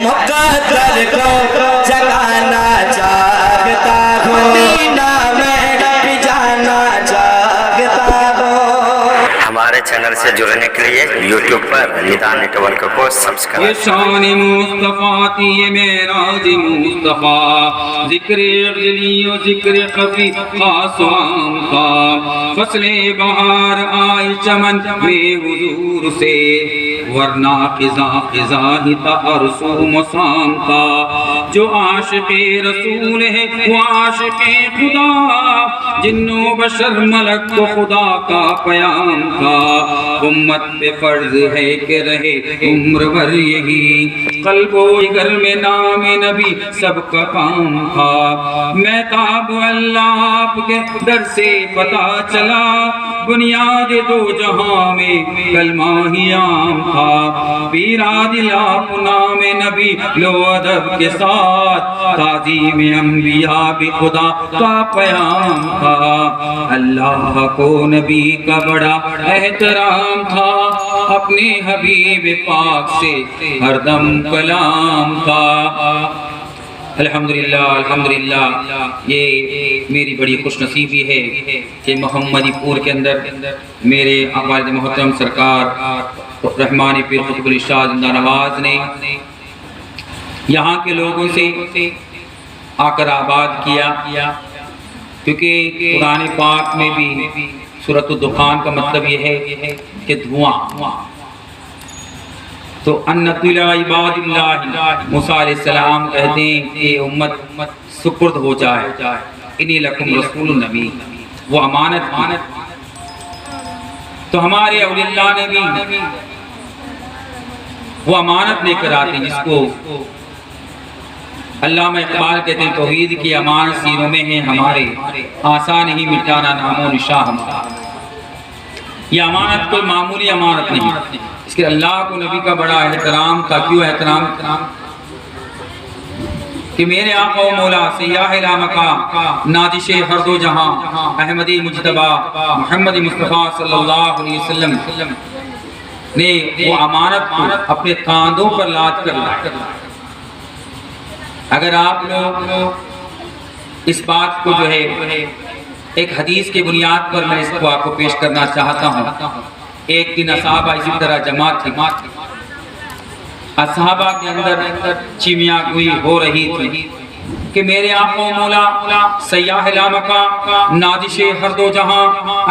مقدر کو جگانا چاہتا ہوں، مدینہ میں بھی جانا چاہتا ہوں۔ ہمارے چینل سے جڑنے کے لیے یوٹیوب پر ندا نیٹورک کو سبسکرائب۔ یہ شان مصطفیٰ تھی، یہ معراج مصطفیٰ، ذکر اجلی و ذکر خفی خاص و عام کا، فصل بہار آئی چمن میں حضور سے، ورنہ خزاں ہی تھا ہر سو مسام کا۔ جو عاشق رسول ہے وہ عاشق خدا، جن و بشر ملک کو خدا کا پیام کا۔ امت پہ فرض ہے کہ رہے عمر بھر یہی، قلب و جگر میں نام نبی سب کا کام تھا۔ مہتاب اللہ آپ کے در سے پتا چلا، بنیاد دو جہاں میں کلمہ ہی عام تھا۔ پیرا دل آپ نام نبی لو ادب کے ساتھ، تعظیم انبیاء بھی خدا کا پیام تھا۔ اللہ کو نبی کا بڑا احترام تھا، اپنے حبیب پاک سے ہر دم کلام تھا۔ الحمدللہ الحمدللہ، یہ میری بڑی خوش نصیبی ہے کہ محمدی پور کے اندر میرے والد محترم سرکار رحمانی پیر قطب الارشاد زندہ نواز نے یہاں کے لوگوں سے آ کر آباد کیا، کیونکہ قرآن پاک میں بھی سورۃ الدخان کا مطلب یہ ہے کہ دھواں۔ تو انَّتُ عباد اللہ، موسیٰ علیہ السلام کہتے ہیں کہ امت سپرد ہو جائے، انی لکم رسول النبی، وہ امانت۔ تو ہمارے اولیاء اللہ نے بھی وہ امانت لے کر آتے، جس کو علامہ اقبال کہتے ہیں توحید کی امانت سینوں میں ہے ہمارے، آسان ہی مٹانا نام و نشاں ہمارا۔ یہ امانت کوئی معمولی امانت نہیں، اس کے اللہ کو نبی کا بڑا احترام تھا۔ کیوں احترام؟ کہ میرے آقا و مولا سیاہ لامکا نادش ہر دو جہاں احمدی مجتبی محمد مصطفیٰ صلی اللہ علیہ وسلم نے وہ امانت کو اپنے کاندھوں پر لاد کر لایا۔ اگر آپ لوگ اس بات کو جو ہے ایک حدیث کے بنیاد پر میں اس کو آپ کو پیش کرنا چاہتا ہوں۔ ایک دن اصحابہ اسی طرح جماعت تھی، اصحابہ کے اندر چیمیاں گوئی ہو رہی تھی کہ میرے آقا و مولا سیاہ لامکا نادش ہر دو جہاں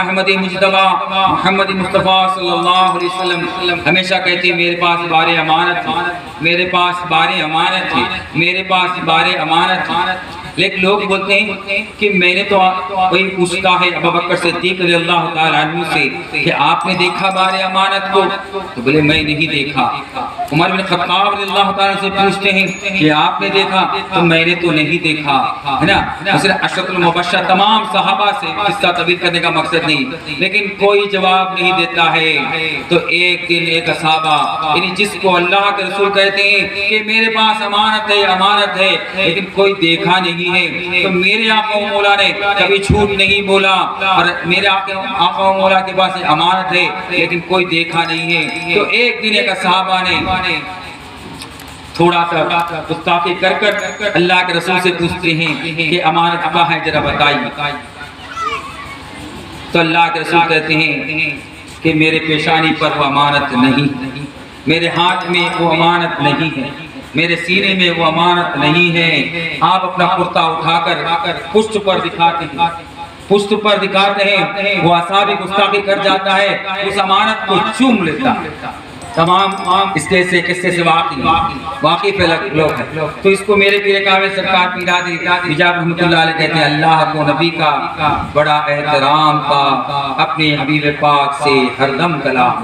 احمدی مجتبی محمد مصطفیٰ صلی اللہ علیہ وسلم ہمیشہ کہتے ہیں میرے پاس بار امانت ہے، میرے پاس بار امانت ہے، میرے پاس بار امانت ہے۔ لیکن لوگ بولتے ہیں کہ میں نے تو وہی پوچھتا ہے ابوبکر صدیق رضی اللہ تعالیٰ عنہ سے کہ آپ نے دیکھا بار امانت کو؟ تو بولے میں نہیں دیکھا۔ عمر بن خطاب رضی اللہ تعالیٰ سے پوچھتے ہیں کہ آپ نے دیکھا؟ تو میں نے تو نہیں دیکھا، ہے نا۔ مثلا عشرۃ المبشرہ تمام صحابہ سے قصہ طویل کرنے کا مقصد نہیں، لیکن کوئی جواب نہیں دیتا ہے۔ تو ایک دن ایک صحابہ یعنی جس کو اللہ کے رسول کہتے ہیں کہ میرے پاس امانت ہے امانت ہے، لیکن کوئی دیکھا نہیں ہے، تو میرے آقا و مولا نے کبھی جھوٹ نہیں بولا، اور میرے آقا و مولا کے پاس امانت ہے لیکن کوئی دیکھا نہیں ہے۔ تو ایک دن ایک صحابہ نے تھوڑا سا گستاخی کر اللہ کے رسول سے پوچھتے ہیں کہ امانت کہاں ہے ذرا بتائیے۔ تو اللہ کے رسول کہتے ہیں کہ میرے پیشانی پر وہ امانت نہیں، میرے ہاتھ میں وہ امانت نہیں ہے، میرے سینے میں وہ امانت نہیں ہے۔ آپ اپنا کرتا اٹھا کر پشت پر دکھاتے ہیں، پشت پر دکھاتے ہیں، وہ اصحابی گستاخی کر جاتا ہے، اس امانت کو چوم لیتا ہے۔ تمام اس سے قصے سے واقف لوگ ہیں۔ تو اس کو میرے پیر کامل سرکار پیرادری حجاب رحمۃ اللہ علیہ کہتے ہیں اللہ کو نبی کا بڑا احترام تھا، اپنے حبیب پاک سے ہر دم کلام،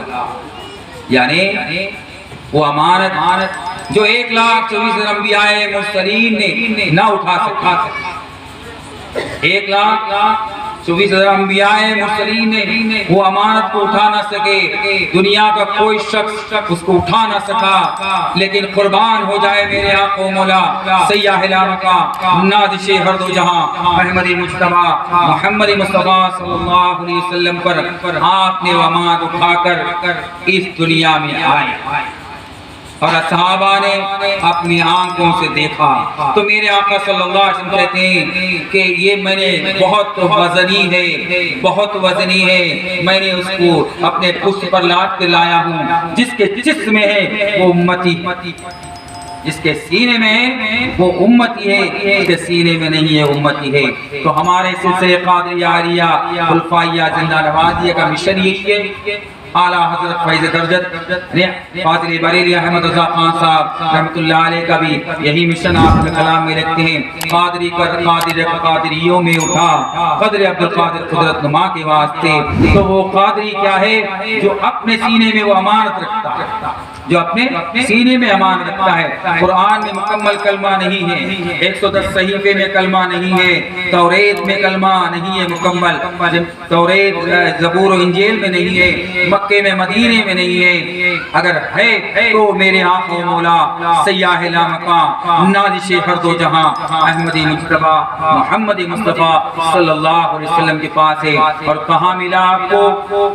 یعنی وہ امانت جو 1,24,000 انبیاء مرسلین نے نہ اٹھا سکا، 1,24,000 انبیاء مرسلین نے وہ امانت کو اٹھا نہ سکے، دنیا کا کوئی شخص اس کو اٹھا نہ سکا۔ لیکن قربان ہو جائے میرے آقا و مولا سیاہ لامکا نادش ہر دو جہاں احمدی مجتبی محمد مصطفیٰ صلی اللہ علیہ وسلم پر آپ نے وہ امانت اٹھا کر اس دنیا میں آئے۔ اور صحابہ نے اپنی آنکھوں سے دیکھا تو میرے آقا صلی اللہ علیہ وسلم کہتے ہیں کہ یہ میں نے بہت وزنی ہے، میں نے اس کو اپنے پشت پر لاد کے لایا ہوں، جس کے جسم میں ہے وہ امتی، جس کے سینے میں ہے وہ امتی ہے، جس کے سینے میں نہیں ہے امتی ہے۔ تو ہمارے سلسلے قادریہ عالیہ خلفائیہ زندہ نوازیہ کا مشن یہی ہے۔ اعلیٰ حضرت فیض درجت قادری بریلوی احمد رضا خان صاحب رحمۃ اللہ علیہ کا بھی یہی مشن آپ کے کلام میں رکھتے ہیں، قادریوں میں اٹھا قدر عبد القادر قدرت نما کے واسطے۔ تو وہ قادری کیا ہے؟ جو اپنے سینے میں وہ امانت رکھتا ہے، جو اپنے سینے میں امان رکھتا ہے۔ قرآن میں مکمل کلمہ نہیں ہے، 110 صحیفے میں کلمہ نہیں ہے، توریت میں کلمہ نہیں ہے مکمل، توریت زبور و انجیل میں نہیں ہے، مکے میں مدینے میں نہیں ہے، اگر ہے تو میرے آقا و مولا سیاہ لامکان نازش ہر دو جہاں احمدی مجتبی محمد مصطفیٰ صلی اللہ علیہ وسلم کے پاس ہے۔ اور کہاں ملا آپ کو؟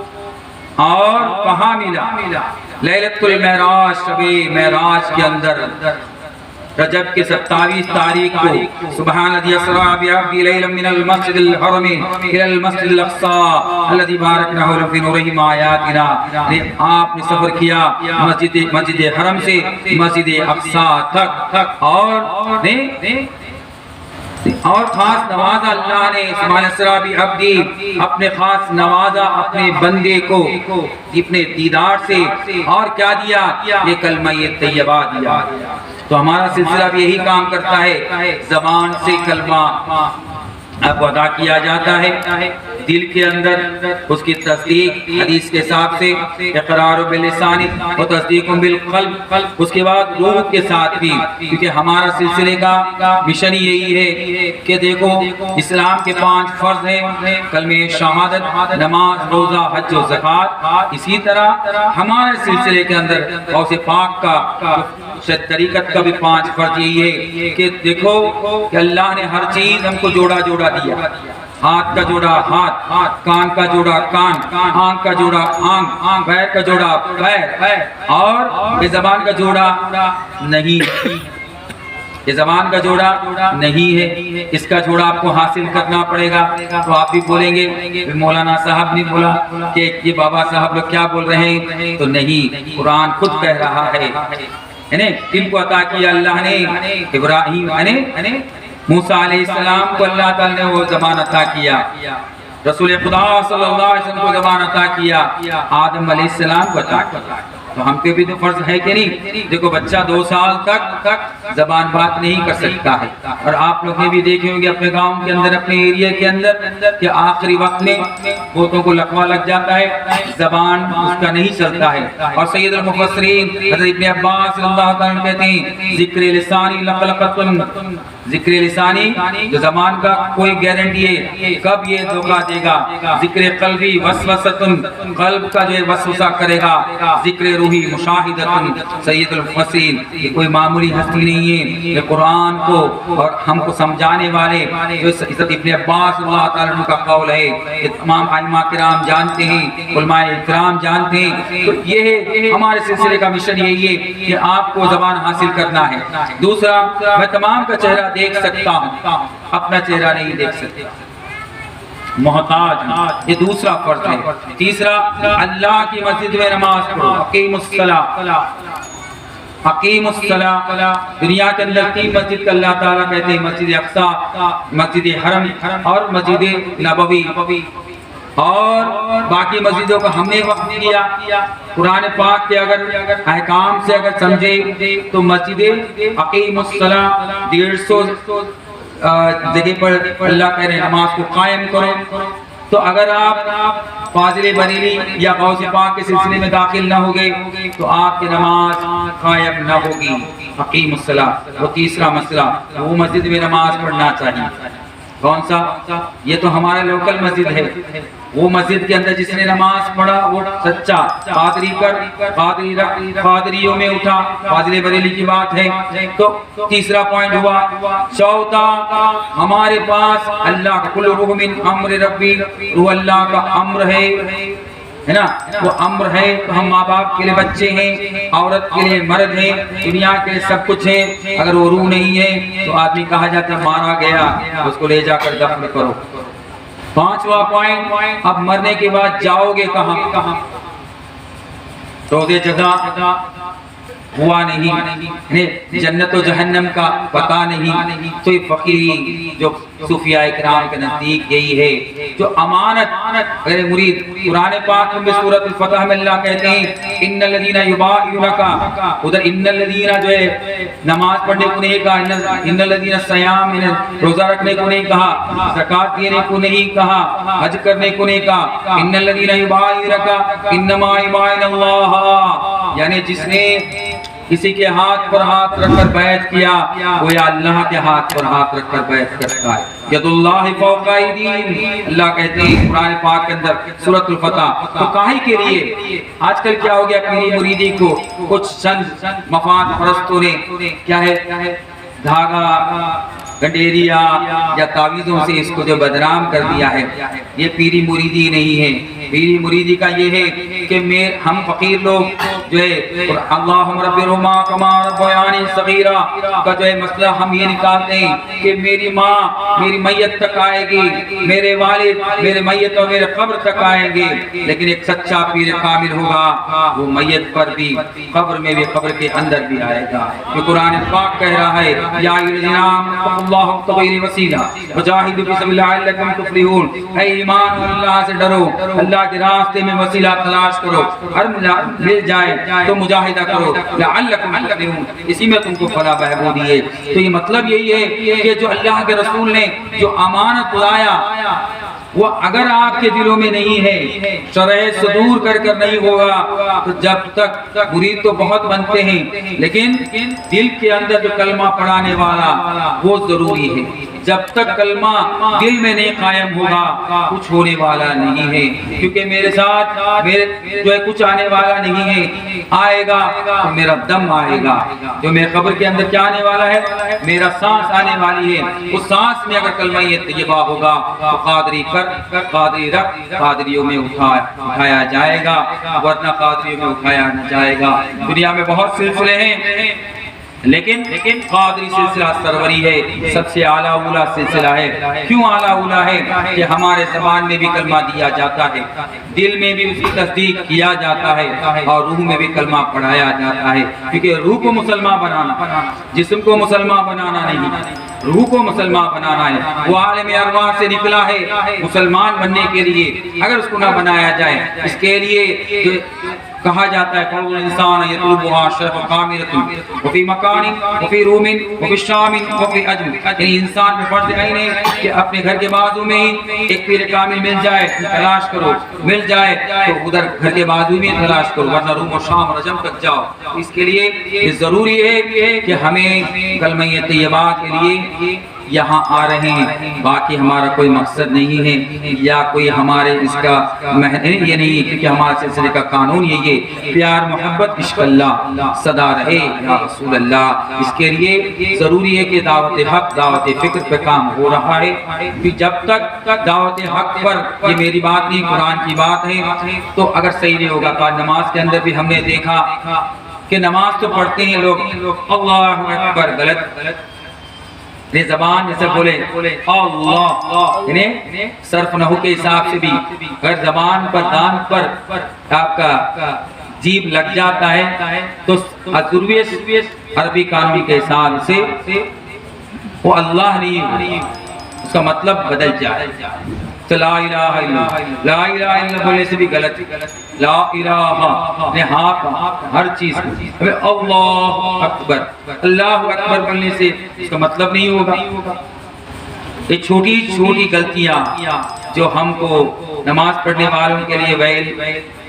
اور کہاں ملا؟ لیلۃ المعراج، شب معراج کے اندر رجب کے 27 تاریخ کو سبحان الذی اسریٰ بعبدہ لیلا من المسجد الحرم الی المسجد الاقصی الذی بارکنا حولہ بنورہ آیاتنا، آپ نے سفر کیا مسجد حرم سے مسجد اقصی تک، اور خاص نوازا اللہ نے سبحان اسریٰ بعبدہ، اپنے خاص نوازا اپنے بندے کو اپنے دیدار سے، اور کیا دیا؟ یہ کلمہ طیبہ دیا۔ تو ہمارا سلسلہ بھی یہی کام کرتا ہے، زبان سے کلمہ اب ادا کیا جاتا ہے، دل کے اندر اس کی تصدیق حدیث کے حساب سے اقرار باللسان و تصدیق بالقلب، اس کے بعد روح کے ساتھ بھی، کیونکہ ہمارا سلسلے کا مشن یہی ہے کہ دیکھو اسلام کے 5 فرض ہیں، کلمہ شہادت، نماز، روزہ، حج و زکوٰۃ۔ اسی طرح ہمارے سلسلے کے اندر غوث پاک کا طریقت کا بھی 5 فرض یہی ہے کہ دیکھو کہ اللہ نے ہر چیز ہم کو جوڑا دیا، ہاتھ کا جوڑا ہاتھ، کان کا جوڑا کان، آنکھ کا جوڑا آنکھ، پیر کا جوڑا پیر، اور یہ زبان کا جوڑا نہیں، یہ زبان کا جوڑا نہیں ہے، اس کا جوڑا آپ کو حاصل کرنا پڑے گا۔ تو آپ بھی بولیں گے مولانا صاحب نے بولا کہ یہ بابا صاحب لوگ کیا بول رہے ہیں، تو نہیں، قرآن خود کہہ رہا ہے، کن کو عطا کیا اللہ نے؟ ابراہیم موسیٰ علیہ السلام کو اللہ تعالی نے وہ زبان عطا کیا، رسول خدا صلی اللہ علیہ وسلم کو زبان عطا کیا، آدم علیہ السلام کو عطا کیا۔ تو ہم پہ بھی تو فرض ہے کہ نہیں؟ دیکھو بچہ 2 سال تک زبان بات نہیں کر سکتا ہے، اور آپ لوگ نے بھی دیکھے ہوں گے اپنے گاؤں کے اندر، اپنے ایریا کے اندر، کہ آخری وقت میں بوتوں کو لقوہ لگ جاتا ہے، زبان اس کا نہیں چلتا ہے۔ اور سید المفسرین حضرت ابن عباس رضی اللہ تعالیٰ کہتے ہیں ذکر لسانی لقلقۃ، ذکر لسانی جو زبان کا کوئی گارنٹی ہے کب یہ دھوکہ دے گا، ذکر قلبی وسوسۃ، قلب کا جو وسوسہ کرے گا، ذکر روحی مشاہدۃ، سید المفسرین یہ کوئی معمولی ہستی نہیں ہے، یہ قرآن کو اور ہم کو سمجھانے والے جو حضرت ابن عباس اللہ تعالیٰ عنہ کا قول ہے، یہ تمام ائمہ کرام جانتے ہیں، علماء کرام جانتے ہیں۔ تو یہ ہمارے سلسلے کا مشن یہی ہے کہ آپ کو زبان حاصل کرنا ہے۔ دوسرا، میں تمام کا چہرہ دیکھ سکتا ہوں، اپنا چہرہ نہیں دیکھ سکتا، محتاج، یہ دوسرا فرض ہے۔ تیسرا، اللہ کی مسجد میں نماز پڑھو، اقیم الصلاۃ، اقیم الصلاۃ۔ دنیا کے اندر 3 مسجد کا اللہ تعالیٰ کہتے ہیں، مسجد اقصی، مسجد حرم اور مسجد نبوی، اور باقی مسجدوں کا ہم نے وقت دیا۔ قرآن پاک کے اگر احکام سے اگر سمجھے تو مسجد اقیم الصلاۃ 150 جگہ پر اللہ کہہ رہے ہیں نماز کو قائم کرو۔ تو اگر آپ فاضل بریلی یا غوث پاک کے سلسلے میں داخل نہ ہوگے تو آپ کی نماز قائم نہ ہوگی۔ اقیم الصلاۃ وہ تیسرا مسئلہ، وہ مسجد میں نماز پڑھنا چاہیے۔ کون سا؟ یہ تو ہمارا لوکل مسجد ہے، وہ مسجد کے اندر جس نے نماز پڑھا وہ سچا قادری قادریوں میں اٹھا، فاضل بریلی کی بات ہے۔ تو تیسرا پوائنٹ ہوا۔ چوتھا، ہمارے پاس اللہ کا کل روح من امر ربی، روح اللہ کا امر ہے، ہے نا، وہ امر ہے تو ہم ماں باپ کے لیے بچے ہیں، عورت کے لیے مرد ہیں، دنیا کے لیے سب کچھ ہے۔ اگر وہ روح نہیں ہے تو آدمی کہا جاتا ہے مارا گیا، اس کو لے جا کر دفن کرو۔ پانچواں پوائنٹ، اب مرنے کے بعد جاؤ گے کہاں؟ روزے جزا ہوا نہیں، جنت و جہنم کا پتہ نہیں، تو یہ فقیری جو صوفیاء کرام کے نزدیک یہی ہے جو امانت۔ اگر مرید قرآن پاک میں سورۃ الفتح میں اللہ کہتے ہیں ان الذین یبایعونک، ادھر ان الذین جو ہے نماز پڑھنے کو نہیں کہا، ان الذین صیام روزہ رکھنے کو نہیں کہا، زکوٰۃ دینے کو نہیں کہا، حج کرنے کو نہیں کہا، ان الذین یبایعونک انما یبایعون اللہ، یعنی جس نے کسی کے ہاتھ پر ہاتھ رکھ کر بیعت کیا وہ یا اللہ کے ہاتھ پر ہاتھ رکھ کر بیعت کرتا ہے۔ ید اللہ فوق ایدیہم، اللہ کہتے ہیں قرآن پاک کے اندر سورۃ الفتح۔ تو کاہے کے لیے آج کل کیا ہو گیا، پیری مریدی کو کچھ چند مفاد پرستوں نے کیا ہے دھاگا گنڈیریا یا تعویذوں سے اس کو جو بدنام کر دیا ہے۔ یہ پیری مریدی نہیں ہے، پیری مریدی کا یہ ہے کہ ہم فقیر لوگ جو ہے اللہم رب ارحمھما کما ربیانی صغیرا کا جو ہے مسئلہ ہم یہ نکالتے ہیں کہ میری ماں میری میت تک آئے گی، میرے والد میرے میت اور میرے قبر تک آئیں گے، لیکن ایک سچا پیر کامل ہوگا وہ میت پر بھی قبر میں بھی قبر کے اندر بھی آئے گا۔ یہ قرآن پاک کہہ رہا ہے یا الذین آمنوا اللہ تغیر وسیلہ وجاہدوا فی سبیل اللہ لعلکم تفلحون، اے ایمان اور اللہ سے ڈرو، اللہ کے راستے میں وسیلہ تلاش کرو، ہر مل جائے تو مجاہدہ کرو لعلکم تفلحون، اسی میں تم کو فلاح بہبودی ہے۔ تو یہ مطلب یہی ہے کہ جو اللہ کے رسول نے جو امانت لایا وہ اگر آپ کے دلوں میں نہیں ہے، شرح صدور کر کر نہیں ہوگا، تو جب تک مرید تو بہت بنتے ہیں لیکن دل کے اندر جو کلمہ پڑھانے والا وہ ضروری ہے۔ جب تک کلمہ دل میں نہیں قائم ہوگا کچھ ہونے والا نہیں ہے، کیونکہ میرے ساتھ میرے جو ہے کچھ آنے والا نہیں ہے، آئے گا تو میرا دم آئے گا، جو میرے قبر کے اندر کیا آنے والا ہے، میرا سانس آنے والی ہے، اس سانس میں اگر کلمہ یہ طیبہ ہوگا تو قادری قادری رکھ قادریوں میں اٹھایا جائے گا، ورنہ قادریوں میں اٹھایا نہ جائے گا۔ دنیا میں بہت سلسلے ہیں لیکن قادری سلسلہ سروری ہے، سب سے اعلیٰ اولا سلسلہ ہے۔ کیوں اعلیٰ اولا ہے؟ کہ ہمارے زبان میں بھی کلمہ دیا جاتا ہے، دل میں بھی اس کی تصدیق کیا جاتا ہے، اور روح میں بھی کلمہ پڑھایا جاتا ہے، کیونکہ روح کو مسلمان بنانا، جسم کو مسلمان بنانا نہیں، روح کو مسلمان بنانا ہے۔ وہ عالم ارواح سے نکلا ہے مسلمان بننے کے لیے، اگر اس کو نہ بنایا جائے اس کے لیے کہا جاتا ہے کل انسان یطلبها شرف کاملۃ وفی مکان وفی روم وفی شام وفی عجم، یعنی انسان میں فرض عین ہے کہ اپنے گھر کے بازو میں ہی ایک پیر کامل مل جائے تلاش کرو، مل جائے تو ادھر گھر کے بازو میں تلاش کرو، ورنہ روم و شام اور عجم تک جاؤ۔ اس کے لیے یہ ضروری ہے کہ ہمیں کلمہ طیبہ کے لیے یہاں آ رہے ہیں، باقی ہمارا کوئی مقصد نہیں ہے یا کوئی ہمارے اس کا یہ نہیں ہے، کیونکہ ہمارے سلسلے کا قانون یہی ہے پیار محبت عشق اللہ سدا رہے یا رسول اللہ۔ اس کے لیے ضروری ہے کہ دعوت حق دعوت فکر پہ کام ہو رہا ہے، کہ جب تک دعوت حق پر یہ میری بات نہیں قرآن کی بات ہے تو اگر صحیح نہیں ہوگا۔ تو نماز کے اندر بھی ہم نے دیکھا کہ نماز تو پڑھتے ہیں لوگ اللہ اکبر غلط، زبان جیسے بولے اللہ، یعنی صرف نحو کے حساب سے بھی اگر زبان پر دان پر آپ کا جیب لگ جاتا ہے تو ضروریت عربی قانون کے حساب سے وہ اللہ نہیں، اس کا مطلب بدل جائے۔ تو لا الہ الا اللہ، لا الہ الا اللہ بولنے سے بھی غلط، لا الہ نے ہر چیز اللہ اکبر، اللہ اکبر بولنے سے اس کا مطلب نہیں ہوگا۔ یہ چھوٹی چھوٹی غلطیاں جو ہم کو نماز پڑھنے والوں کے لیے ویل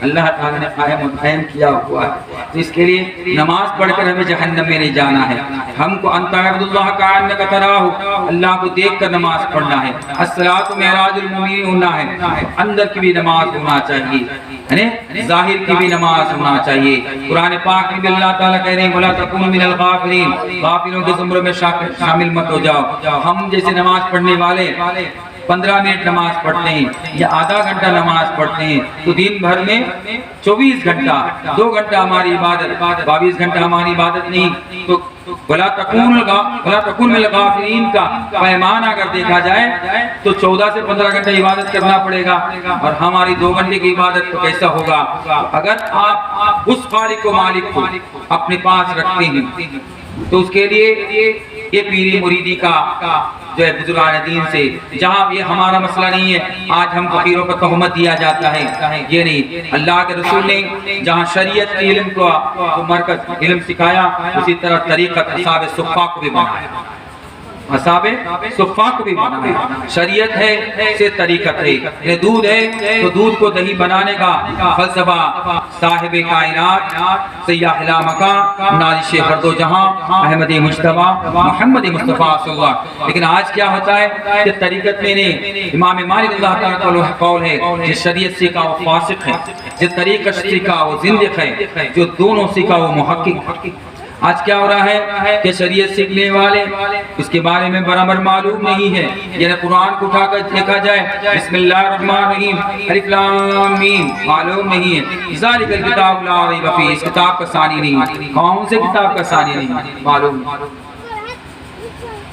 اللہ تعالیٰ نے قائم و دائم کیا ہوا ہے، تو اس کے لیے نماز پڑھ کر ہمیں جہنم میں نہیں جانا ہے۔ ہم کو انت عبد اللہ کانک تراہ، اللہ کو دیکھ کر نماز پڑھنا ہے۔ الصلاۃ معراج المومنین ہونا ہے، اندر کی بھی نماز ہونا چاہیے، یعنی ظاہر کی بھی نماز ہونا چاہیے۔ قرآن پاک میں بھی اللہ تعالیٰ کہہ رہے ہیں وَلَا تَكُونُوا مِنَ الْغَافِلِينَ، غافلوں کے زمرے میں شامل مت ہو جاؤ۔ ہم جیسے نماز پڑھنے والے 15 منٹ نماز پڑھتے ہیں یا آدھا گھنٹہ نماز پڑھتے ہیں تو دن بھر میں 24 گھنٹہ 2 گھنٹہ ہماری عبادت 22 گھنٹہ ہماری عبادت نہیں تو بلا تکون من الغافلین کا پیمانہ اگر دیکھا جائے تو 14 سے 15 گھنٹے عبادت کرنا پڑے گا اور ہماری 2 گھنٹے کی عبادت تو کیسا ہوگا؟ اگر آپ اس خالق و مالک کو اپنے پاس رکھتے ہیں تو اس کے لیے یہ پیری مریدی کا جو ہے بزرگان دین سے جہاں یہ ہمارا مسئلہ نہیں ہے آج ہم فقیروں پر تہمت دیا جاتا ہے یہ نہیں اللہ کے رسول نے جہاں شریعت کے علم کو مرکز علم سکھایا اسی طرح طریقت اصحاب صفا کو بھی بنایا اصحاب صفا کو بھی بنایا شریعت ہے سے طریقت ہے یہ دودھ ہے تو دودھ کو دہی بنانے کا فلسفہ صاحب کائنات سیاح لامکاں نازش ہر دو جہاں احمد مجتبی محمد مصطفیٰ صلی اللہ لیکن آج کیا ہوتا ہے کہ طریقت میں نے امام مالک اللہ تعالیٰ قول ہے جس شریعت سیکھا وہ فاسق ہے جس طریقت سیکھا وہ زندق ہے جو دونوں سیکھا وہ محقق آج کیا ہو رہا ہے کہ شریعت سیکھنے والے اس کے بارے میں برابر معلوم نہیں ہے یعنی قرآن کو اٹھا کر دیکھا جائے بسم اللہ الرحمن الرحیم الف لام میم معلوم نہیں ہے ذالک الکتاب لا ریب فیہ اس کتاب کا ثانی نہیں کون سے کتاب کا ثانی نہیں معلوم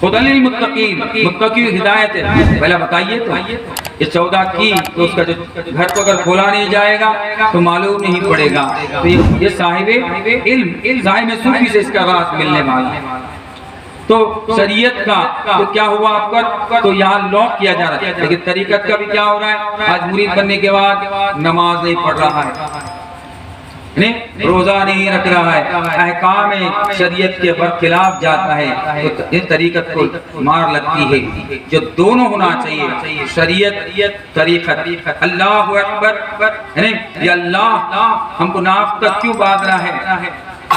خدا للمتقین متقی ہدایت ہے پہلا بتائیے تو یہ 14 کی تو اس کا جو گھر کو اگر کھولا نہیں جائے گا تو معلوم نہیں پڑے گا تو یہ صاحب علم ظاہر میں صوفی سے اس کا راز ملنے والا ہے تو شریعت کا تو کیا ہوا آپ کا تو یہاں لاک کیا جا رہا ہے لیکن طریقت کا بھی کیا ہو رہا ہے آج مرید بننے کے بعد نماز نہیں پڑھ رہا ہے روزہ نہیں رکھ رہا ہے احکام شریعت کے برخلاف جاتا ہے تو اس طریقت کو مار لگتی ہے جو دونوں ہونا چاہیے شریعت طریقت اللہ اکبر یہ اللہ ہم کو ناف تک کیوں باندھ رہا ہے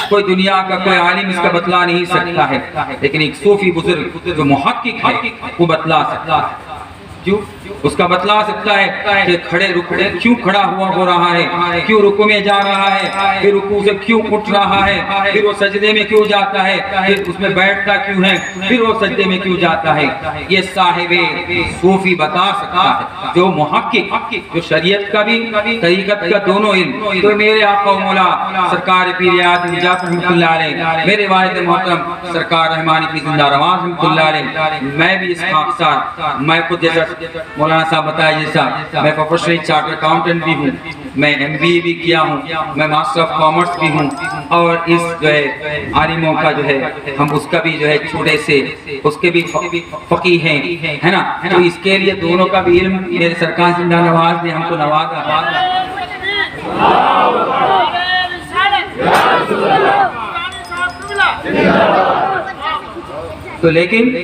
کوئی دنیا کا کوئی عالم اس کا بتلا نہیں سکتا ہے لیکن ایک صوفی بزرگ جو محقق ہے وہ بتلا سکتا ہے کیوں اس کا بتلا سکتا ہے کہ کھڑے رکوع کیوں کھڑا ہوا ہو رہا ہے کیوں رکوع میں جا رہا ہے پھر رکوع سے کیوں اٹھ رہا ہے پھر وہ سجدے میں کیوں جاتا ہے پھر اس میں بیٹھتا کیوں ہے پھر وہ سجدے میں کیوں جاتا ہے یہ صاحب صوفی بتا سکتا ہے جو محقق جو شریعت کا بھی طریقت کا دونوں علم تو میرے آقا و مولا سرکار پیر اعظم جعفر رحمۃ اللہ علیہ میرے والد محترم سرکار رحمانی کی زندہ رواں رحمۃ اللہ علیہ میں بھی اس خاکسار میں خود جیسا مولانا صاحب بتایا جیسا میں پروفیشنل چارٹر اکاؤنٹنٹ بھی ہوں میں MBA بھی کیا ہوں میں ماسٹر آف کامرس بھی ہوں اور اس جو ہے عالموں کا جو ہے ہم اس کا بھی جو ہے چھوٹے سے اس کے بھی فقیہ ہیں ہے نا تو اس کے لیے دونوں کا بھی علم میرے سرکار زندہ نواز نے ہم کو نوازا تو لیکن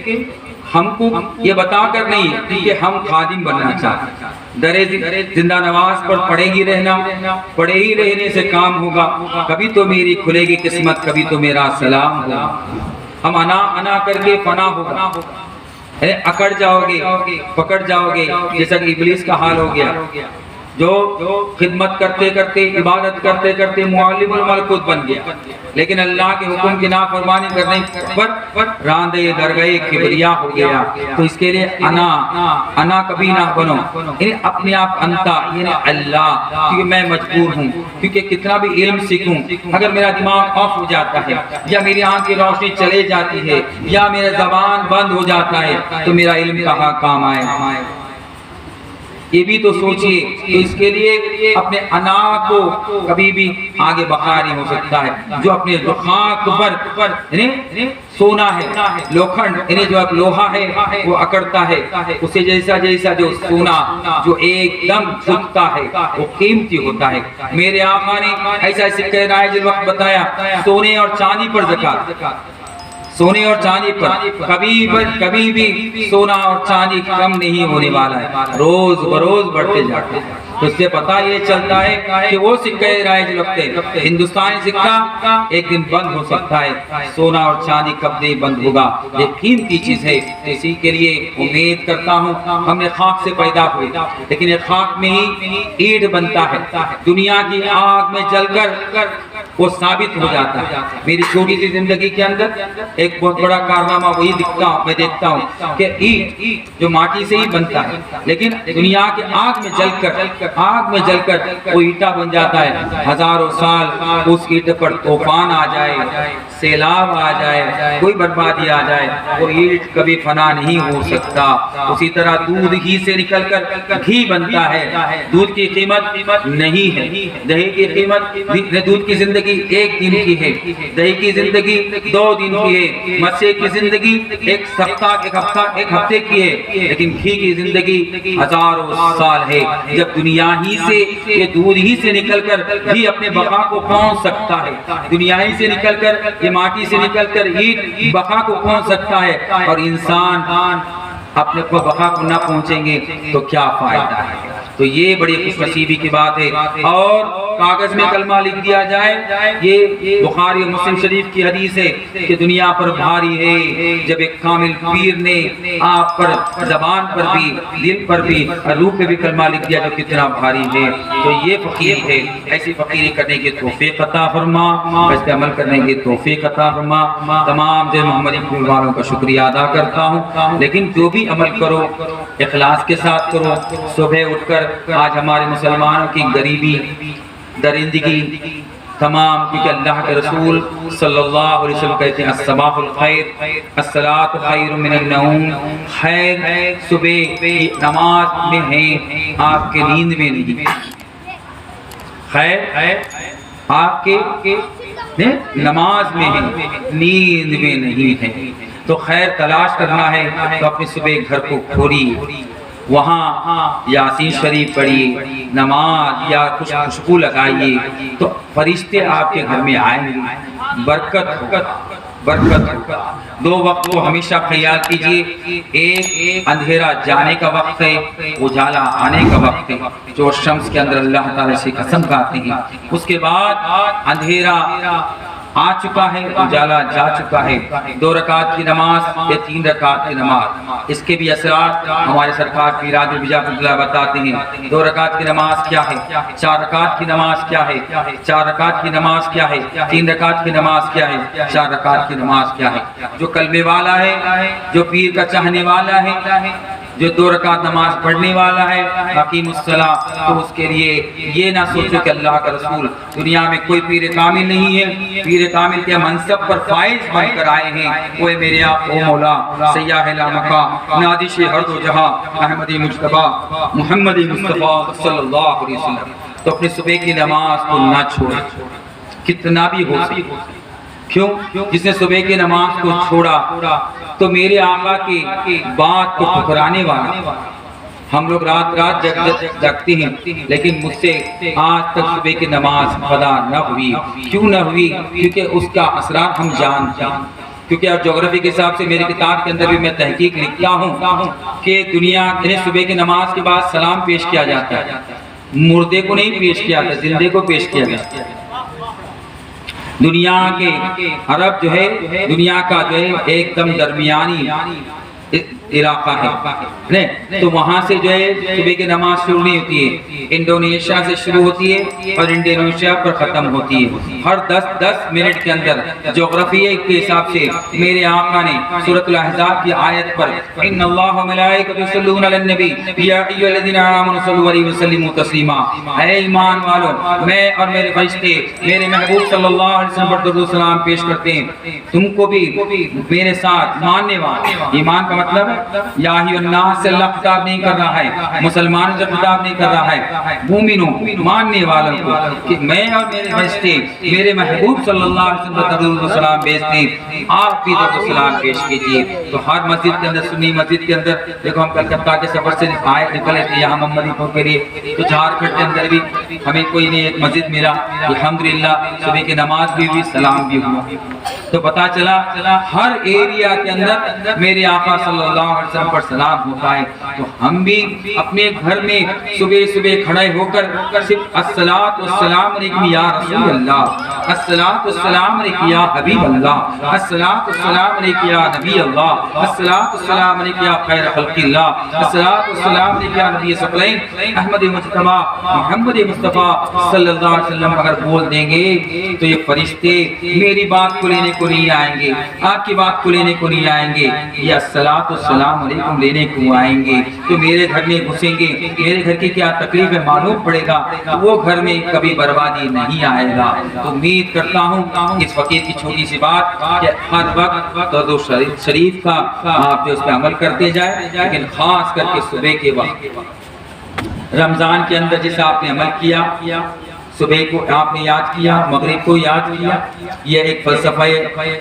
ہم کو یہ بتا کر نہیں کہ ہم خادم بننا چاہتے درے زندہ نواز پر پڑے ہی رہنے سے کام ہوگا کبھی تو میری کھلے گی قسمت کبھی تو میرا سلام ہوگا ہم انا کر کے فنا ہوگا اکڑ جاؤ گے پکڑ جاؤ گے جیسا کہ ابلیس کا حال ہو گیا جو خدمت کرتے کرتے عبادت کرتے کرتے معلم الملکوت بن گیا لیکن اللہ کے حکم کی نافرمانی کرنے پر راندے در گئے کبریا ہو گیا تو اس کے لیے انا کبھی نہ بنو یعنی اپنے آپ انتا یعنی اللہ کیونکہ میں مجبور ہوں کیونکہ کتنا بھی علم سیکھوں اگر میرا دماغ آف ہو جاتا ہے یا میری آنکھ کی روشنی چلے جاتی ہے یا میرا زبان بند ہو جاتا ہے تو میرا علم کہاں کام آئے یہ بھی تو سوچئے تو اس کے لیے اپنے انا کو کبھی بھی آگے بقا نہیں ہو سکتا ہے جو اپنے خاک پر یعنی سونا ہے لوکھنڈ یعنی جو اب لوہا ہے وہ اکڑتا ہے اسے جیسا جو سونا جو ایک دم جھکتا ہے وہ قیمتی ہوتا ہے میرے آقا نے ایسا سکہ رائج الوقت بتایا سونے اور چاندی پر زکات سونے اور چاندی پر کبھی بھی سونا اور چاندی کم نہیں ہونے والا ہے روز بروز بڑھتے جاتے ہیں تو اس سے پتہ یہ چلتا ہے کہ وہ سکہ رائج رکھتے ہندوستانی سکہ ایک دن بند ہو سکتا ہے سونا اور چاندی کب نہیں بند ہوگا یہ قیمتی چیز ہے اسی کے لیے امید کرتا ہوں ہم نے خاک سے پیدا ہوئے لیکن یہ خاک میں ہی اینٹ بنتا ہے دنیا کی آگ میں جل کر وہ ثابت ہو جاتا ہے۔ میری چھوٹی سی زندگی کے اندر ایک بہت بڑا کارنامہ وہی میں دیکھتا ہوں کہ اینٹ جو ماٹی سے ہی بنتا ہے، لیکن دنیا کے آگ میں جل کر وہ اینٹا بن جاتا ہے۔ ہزاروں سال اس اینٹ پر طوفان آ جائے، سیلاب آ جائے، کوئی بربادی آ جائے، وہ اینٹ کبھی فنا نہیں ہو سکتا۔ اسی طرح دودھ ہی سے نکل کر گھی بنتا ہے۔ دودھ کی قیمت نہیں ہے، دہی کی قیمت، دودھ کی زندگی ایک دن کی ہے، دہی کی زندگی 2 دن کی ہے، مچھلی کی زندگی ایک ہفتے کی ہے، لیکن گھی کی زندگی ہزاروں سال ہے۔ جب دنیا ہی سے یہ دودھ ہی سے نکل کر گھی اپنے بقا کو پہنچ سکتا ہے، دنیا ہی سے نکل کر یہ ماٹی سے نکل کر اینٹ بقا کو پہنچ سکتا ہے، اور انسان اپنے کو بقا کو نہ پہنچیں گے تو کیا فائدہ ہے؟ تو یہ بڑی خوش نصیبی کی بات ہے۔ اور کاغذ میں کلمہ لکھ دیا جائے، یہ بخاری و مسلم شریف کی حدیث ہے کہ دنیا پر بھاری ہے جب ایک کامل پیر نے آپ پر زبان پر بھی، دل پر بھی، روح پہ بھی کلمہ لکھ دیا، جو کتنا بھاری ہے۔ تو یہ فقیری ہے، ایسی فقیری کرنے کی توفیق عطا فرما، اس پہ عمل کرنے کی توفیق عطا فرما۔ تمام جو محمدی پھول والوں کا شکریہ ادا کرتا ہوں، لیکن جو بھی عمل کرو اخلاص کے ساتھ کرو۔ صبح اٹھ کر آج ہمارے مسلمانوں کی غریبی، درندگی تمام، کیونکہ اللہ کے رسول صلی اللہ علیہ وسلم کہتے ہیں الصباح الخیر، الصلاۃ خیر من النوم، خیر صبح کی نماز میں ہے، آپ کے نیند میں نہیں، خیر آپ کے نماز میں ہے، نیند میں نہیں ہے۔ تو خیر تلاش کرنا ہے تو اپنے صبح گھر کو کھولیے، وہاں یاسین شریف پڑھیے، نماز یا کچھ خوشبو لگائیے، تو فرشتے آپ کے گھر میں آئیں گے، برکت برکت۔ 2 وقت کو ہمیشہ خیال کیجئے، ایک اندھیرا جانے کا وقت ہے، اجالا آنے کا وقت ہے، جو شمس کے اندر اللہ تعالیٰ سے قسم کھاتے ہیں۔ اس کے بعد اندھیرا آ چکا ہے، اجالا جا چکا ہے، 2 رکعت کی نماز یا 3 رکعت کی نماز، اس کے بھی اثرات ہمارے سرکار پیر عادل بجا اللہ بتاتے ہیں۔ 2 رکعت کی نماز کیا ہے، 4 رکعت کی نماز کیا ہے، 4 رکعت کی نماز کیا ہے، 3 رکعت کی نماز کیا ہے، 4 رکعت کی نماز کیا ہے۔ جو کلمے والا ہے، جو پیر کا چاہنے والا ہے، جو 2 رکعت نماز پڑھنے والا ہے، حکیم الصلاۃ، تو اس کے لیے یہ نہ سوچو کہ اللہ کا رسول دنیا میں کوئی پیر کامل نہیں ہے، پیر کامل کے منصب پر فائز بن کر آئے ہیں، وہ میرے آقا و مولا سیاہ لامکا نادش ہر دو جہاں احمدی مجتبی محمدی مصطفیٰ صلی اللہ علیہ وسلم۔ تو اپنی صبح کی نماز کو نہ چھوڑیں، کتنا بھی ہو سکے۔ کیوں؟ جس نے صبح کی نماز کو چھوڑا تو میرے آقا کی بات کو ٹھکرانے والا۔ ہم لوگ رات جگتے ہیں، لیکن مجھ سے آج تک صبح کی نماز ادا نہ ہوئی۔ کیوں نہ ہوئی؟ کیونکہ اس کا اثرات ہم جانتے ہیں۔ کیونکہ اب جغرافی کے حساب سے میری کتاب کے اندر بھی میں تحقیق لکھتا ہوں کہ دنیا میں صبح کی نماز کے بعد سلام پیش کیا جاتا ہے، مردے کو نہیں پیش کیا جاتا، زندے کو پیش کیا جاتا ہے۔ دنیا کے عرب جو ہے، دنیا کا جو ہے ایک دم درمیانی علاقہ ہے، تو وہاں سے جو ہے صبح کی نماز شروع نہیں ہوتی ہے، انڈونیشیا سے شروع ہوتی ہے اور انڈونیشیا پر ختم ہوتی ہے۔ ہر 10 منٹ کے اندر جغرافیہ کے حساب سے میرے آقا نے سورۃ الاحزاب کی آیت پر ان اللہ و ملائکۃ یصلون علی النبی یا ایھا الذین آمنوا صلوا علیہ وسلموا تسلیما، اے ایمان والو میں اور میرے فرشتے میرے محبوب صلی اللہ علیہ وسلم پر درود و سلام پیش کرتے ہیں، تم کو بھی میرے ساتھ ماننے والے۔ ایمان کا مطلب ہے یا ایھا الناس سے اللہ خطاب نہیں کر رہا ہے، مسلمانوں سے خطاب نہیں کر رہا ہے، مومنوں ماننے والوں کو کہ میں اور میرے فرشتے میرے محبوب صلی اللہ علیہ وسلم پر درود و سلام بھیجتے ہیں، آپ بھی درود و سلام پیش کیجیے۔ تو ہر مسجد کے اندر، سنی مسجد کے اندر، دیکھو ہم کلکتہ کے سفر سے نکلے تھے یہاں محمدی پور کے لیے، تو جھارکھنڈ کے اندر بھی ہمیں کوئی نہیں ایک مسجد ملا، الحمدللہ صبح کی نماز بھی ہوئی، سلام بھی ہوا۔ تو پتہ چلا ہر ایریا کے اندر میرے آقا صلی اللہ علیہ وسلم پر سلام ہوتا ہے، تو ہم بھی اپنے گھر میں صبح صبح کھڑے ہو کر صرف الصلاۃ والسلام علیکم یا رسول اللہ، الصلاۃ والسلام علیکم یا حبیب اللہ، الصلاۃ والسلام علیکم یا نبی اللہ، الصلاۃ والسلام علیکم یا خیر خلق اللہ، الصلاۃ والسلام علیکم یا نبی ثقلین احمد مجتبی محمد مصطفیٰ صلی اللہ علیہ وسلم اگر بول دیں گے تو یہ فرشتے میری بات کو لینے کو نہیں آئیں گے، آپ کی بات کو لینے کو نہیں آئیں گے، یہ الصلاۃ والسلام علیکم لینے کو آئیں گے، تو میرے گھر میں گھسیں گے، میرے گھر کی کیا تکلیف ہے معلوم پڑے گا، وہ گھر میں کبھی بربادی نہیں آئے گا۔ تو امید کرتا ہوں اس فقیر کی چھوٹی سی بات کہ ہر وقت درود شریف کا آپ جو اس پہ عمل کرتے جائیں، لیکن خاص کر کے صبح کے وقت رمضان کے اندر جیسا آپ نے عمل کیا، صبح کو آپ نے یاد کیا، مغرب کو یاد کیا، یہ ایک فلسفہ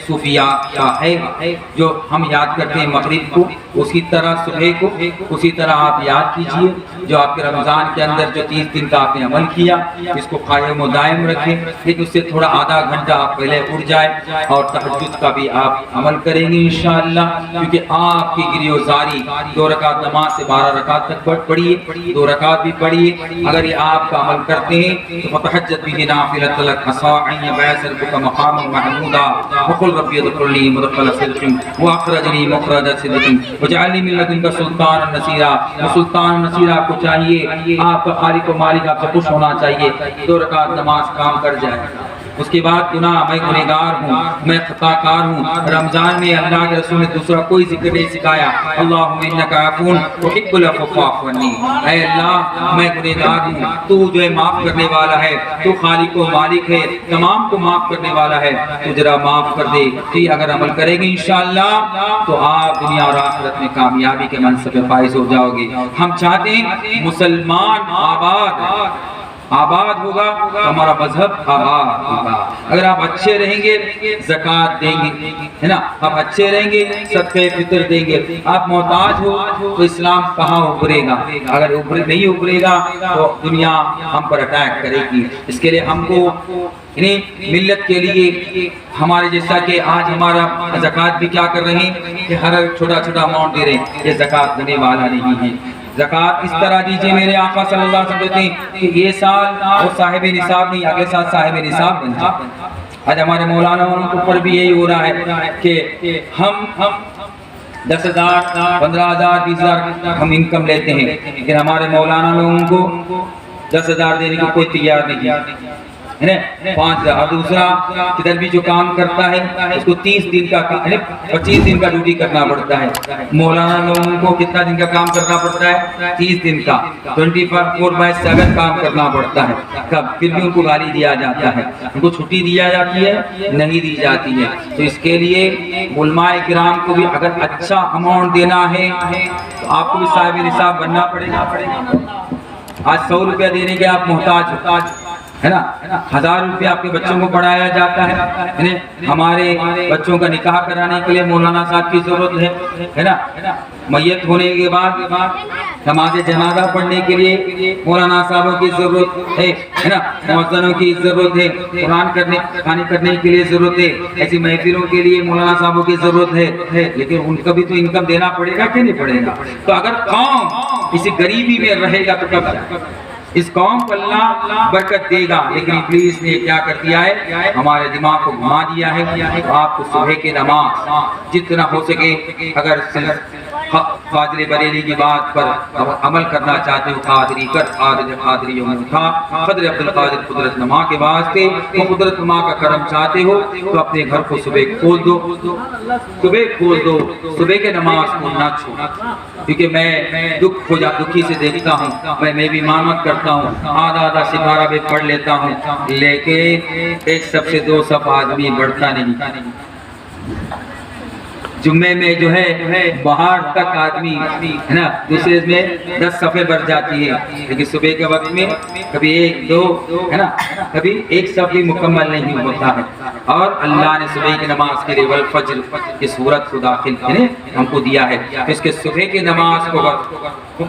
صوفیہ کا ہے جو ہم یاد کرتے ہیں مغرب کو، اسی طرح صبح کو اسی طرح آپ یاد کیجئے، جو آپ کے رمضان کے اندر جو 30 دن کا آپ نے عمل کیا اس کو قائم و دائم رکھیں، لیکن اس سے تھوڑا آدھا گھنٹہ آپ پہلے اٹھ جائیں اور تہجد کا بھی آپ عمل کریں گے انشاءاللہ، کیونکہ آپ کی گری و زاری 2 رکعت نماز سے 12 رکعت تک پڑھیے، 2 رکعت بھی پڑھیے، اگر یہ آپ کا عمل کرتے ہیں تو فتحجت به نافلة لك عسى ان يبعث ربك مقاما محمودا وقل ربي ادخلني مدخل صدق واخرجني مخرج صدق واجعلني من لدنك سلطانا نصيرا۔ سلطان نصیر آپ کو چاہیے، آپ کا خالق و مالک آپ سے خوش ہونا چاہیے، 2 رکعت نماز کام کر جائے۔ اس کے بعد گناہ، میں گنہگار ہوں، میں خطا کار ہوں، رمضان میں اللہ کے رسول نے دوسرا کوئی ذکر نہیں سکھایا، اللہم انک عفو تحب العفو فاعف عنی، اے اللہ میں گنہگار ہوں، تو جو ہے معاف کرنے والا ہے، تو خالق و مالک ہے، تمام کو معاف کرنے والا ہے، تو ذرا معاف کر دے۔ تو اگر عمل کریں گے انشاءاللہ تو آپ دنیا اور آخرت میں کامیابی کے منصب پہ فائز ہو جاؤ گے۔ ہم چاہتے ہیں مسلمان آباد ہوگا تو ہمارا مذہب آباد ہوگا۔ اگر آپ اچھے رہیں گے زکوٰۃ دیں گے، ہے نا، آپ اچھے رہیں گے صدقہ فطر دیں گے، آپ محتاج ہو تو اسلام کہاں ابھرے گا؟ اگر نہیں ابھرے گا تو دنیا ہم پر اٹیک کرے گی۔ اس کے لیے ہم کو ملت کے لیے ہمارے جیسا کہ آج ہمارا زکوٰۃ بھی کیا کر رہے ہیں کہ ہر چھوٹا چھوٹا اماؤنٹ دے رہے ہیں، یہ زکوٰۃ دینے والا نہیں ہے۔ زکوٰۃ اس طرح دیجئے، میرے آقا صلی اللہ علیہ وسلم کہتے ہیں کہ یہ سال وہ صاحب نصاب نہیں، اگلے سال صاحب نصاب بن جائے۔ آج ہمارے مولانا ان کے اوپر بھی یہی ہو رہا ہے کہ ہم 10,000 15,000 20,000 ہم انکم لیتے ہیں، لیکن ہمارے مولانا لوگوں کو 10,000 دینے کو کوئی تیار نہیں ہے، 5,000۔ اور دوسرا کدھر بھی جو کام کرتا ہے اس کو 30 دن کا 25 دن کا ڈیوٹی کرنا پڑتا ہے۔ مولانا لوگوں کو کتنا دن کا کام کرنا پڑتا ہے؟ 30 دن کا، 24/7 کام کرنا پڑتا ہے۔ پھر بھی ان کو گالی دیا جاتا ہے، ان کو چھٹی دیا جاتی ہے نہیں دی جاتی ہے۔ تو اس کے لیے علماء کرام کو بھی اگر اچھا اماؤنٹ دینا ہے تو آپ کو بھی صاحب نصاب بننا پڑے گا۔ آج 100 روپیہ دینے کے آپ محتاج ہے نا، 1000 روپیہ آپ کے بچوں کو پڑھایا جاتا ہے، ہمارے بچوں کا نکاح کرانے کے لیے مولانا صاحب کی ضرورت ہے نا، میت ہونے کے بعد نماز جنازہ پڑھنے کے لیے مولانا صاحبوں کی ضرورت ہے نا، مؤذنوں کی ضرورت ہے، قرآن کھانے کرنے کے لیے ضرورت ہے، ایسی محفلوں کے لیے مولانا صاحبوں کی ضرورت ہے، لیکن ان کا بھی تو انکم دینا پڑے گا کہ نہیں پڑے گا؟ تو اگر قوم اسی غریبی میں رہے گا تو کب اس قوم کو اللہ برکت دے گا؟ لیکن ابلیس نے کیا کر دیا ہے، ہمارے دماغ کو گھما دیا ہے۔ آپ کو صبح کی نماز جتنا ہو سکے، اگر قادر بریلی کی بات پر عمل کرنا چاہتے ہو، قادری کر، قادری اٹھا، قدر عبدالقادر قدرت نما کے واسطے، وہ قدرت نما کا کرم چاہتے ہو تو اپنے گھر کو صبح کھول دو، صبح کے نماز کو نہ چھوڑو، کیونکہ میں دکھی سے دیکھتا ہوں، میں بھی امامت کرتا ہوں، آدھا سپارہ بھی پڑھ لیتا ہوں، لیکن ایک صف سے 2 صف آدمی بڑھتا نہیں۔ جمعے میں جو ہے باہر تک آدمی ہے نا، دوسرے میں 10 صفیں بڑھ جاتی ہے، لیکن صبح کے وقت میں کبھی 1 2 ہے نا، کبھی ایک صف بھی مکمل نہیں ہوتا ہے۔ اور اللہ نے صبح کی نماز کے لیے والفجر کی صورت کو داخل ہم کو دیا ہے، اس کے صبح کی نماز کو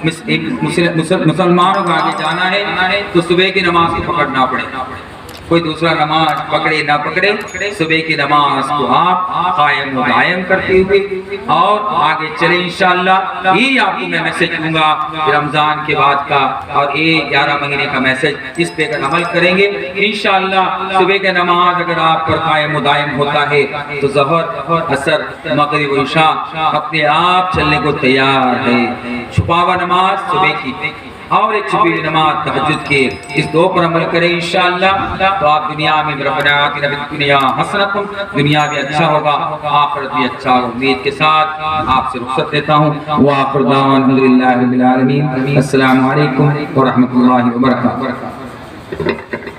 مسلمانوں کو آگے جانا ہے تو صبح کی نماز کو پکڑنا پڑے گا۔ کوئی دوسرا نماز پکڑے نہ پکڑے، صبح کی نماز کو آپ قائم و دائم کرتے ہوئے اور آگے چلیں انشاءاللہ۔ یہ آپ کو میں میسج دوں گا رمضان کے بعد کا، اور یہ 11 مہینے کا میسج، اس پہ اگر عمل کریں گے انشاءاللہ صبح کی نماز اگر آپ پر قائم و دائم ہوتا ہے تو ظہر، عصر، مغرب و عشاء اپنے آپ چلنے کو تیار ہے۔ چھپاوا نماز صبح کی اور ایک چھپی ہوئی نماز تہجد کے، اس دو پر عمل کریں انشاءاللہ تو آپ دنیا میں ربنا آتنا فی الدنیا حسنۃ، دنیا بھی اچھا ہوگا، آخرت بھی اچھا ہوگا۔ امید کے ساتھ آپ سے رخصت لیتا ہوں، وآخر دعوانا الحمدللہ رب العالمین۔ السلام علیکم ورحمۃ اللہ وبرکاتہ۔